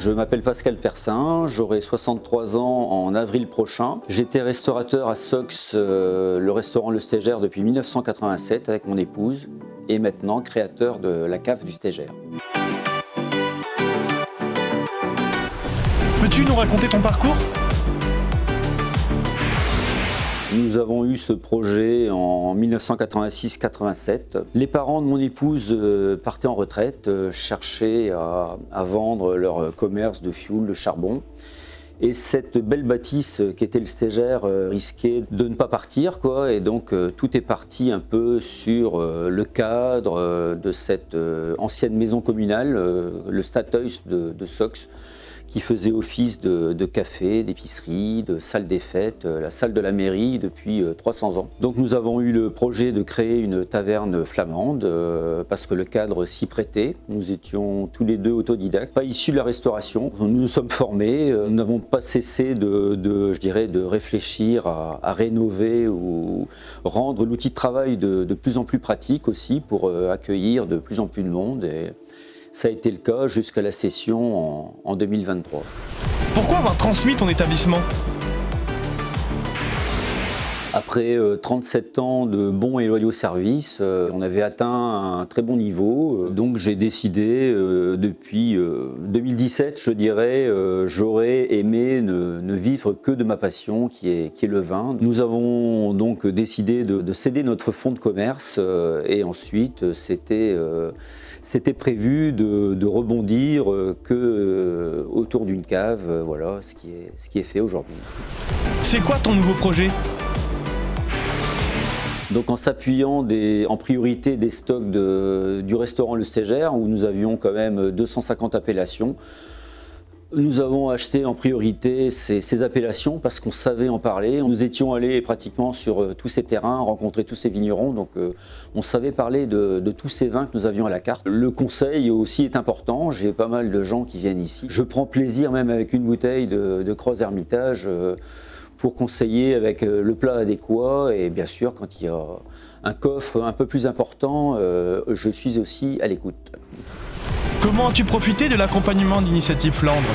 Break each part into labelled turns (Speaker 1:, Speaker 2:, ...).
Speaker 1: Je m'appelle Pascal Persin, j'aurai 63 ans en avril prochain. J'étais restaurateur à Sox, le restaurant Le Stégère depuis 1987 avec mon épouse et maintenant créateur de la cave du Stégère.
Speaker 2: Peux-tu nous raconter ton parcours ?
Speaker 1: Nous avons eu ce projet en 1986-87. Les parents de mon épouse partaient en retraite, cherchaient à vendre leur commerce de fioul, de charbon. Et cette belle bâtisse qui était le Stégère risquait de ne pas partir, quoi. Et donc tout est parti un peu sur le cadre de cette ancienne maison communale, le Stadhuis de Sox, qui faisait office de café, d'épicerie, de salle des fêtes, la salle de la mairie depuis 300 ans. Donc nous avons eu le projet de créer une taverne flamande parce que le cadre s'y prêtait. Nous étions tous les deux autodidactes, pas issus de la restauration. Nous nous sommes formés, nous n'avons pas cessé de réfléchir à rénover ou rendre l'outil de travail de plus en plus pratique aussi pour accueillir de plus en plus de monde. Et ça a été le cas jusqu'à la cession en 2023.
Speaker 2: Pourquoi avoir transmis ton établissement ?
Speaker 1: Après 37 ans de bons et loyaux services, on avait atteint un très bon niveau. Donc j'ai décidé, depuis 2017, je dirais, j'aurais aimé ne vivre que de ma passion qui est le vin. Nous avons donc décidé de céder notre fonds de commerce et ensuite c'était prévu de rebondir autour d'une cave, voilà ce qui est fait aujourd'hui.
Speaker 2: C'est quoi ton nouveau projet ?
Speaker 1: Donc en s'appuyant en priorité des stocks du restaurant Le Stégère, où nous avions quand même 250 appellations, nous avons acheté en priorité ces appellations parce qu'on savait en parler. Nous étions allés pratiquement sur tous ces terrains, rencontrer tous ces vignerons, donc on savait parler de tous ces vins que nous avions à la carte. Le conseil aussi est important, j'ai pas mal de gens qui viennent ici. Je prends plaisir même avec une bouteille de Cros Hermitage pour conseiller avec le plat adéquat et bien sûr quand il y a un coffre un peu plus important, je suis aussi à l'écoute.
Speaker 2: Comment as-tu profité de l'accompagnement d'Initiative Flandre ?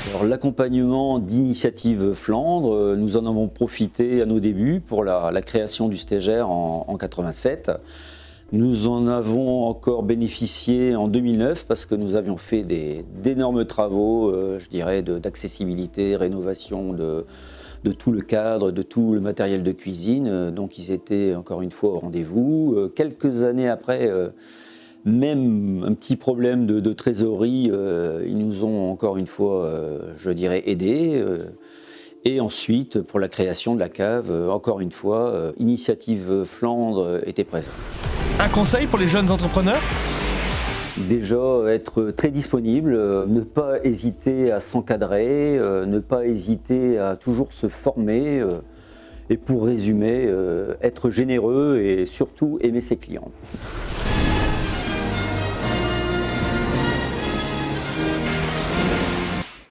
Speaker 1: Alors, l'accompagnement d'Initiative Flandre, nous en avons profité à nos débuts pour la création du Stégère en 87. Nous en avons encore bénéficié en 2009 parce que nous avions fait d'énormes travaux, je dirais, d'accessibilité, rénovation de tout le cadre, de tout le matériel de cuisine. Donc ils étaient encore une fois au rendez-vous. Quelques années après, même un petit problème de trésorerie, ils nous ont encore une fois, je dirais, aidés. Et ensuite, pour la création de la cave, encore une fois, Initiative Flandre était présente.
Speaker 2: Un conseil pour les jeunes entrepreneurs ?
Speaker 1: Déjà, être très disponible, ne pas hésiter à s'encadrer, ne pas hésiter à toujours se former. Et pour résumer, être généreux et surtout aimer ses clients.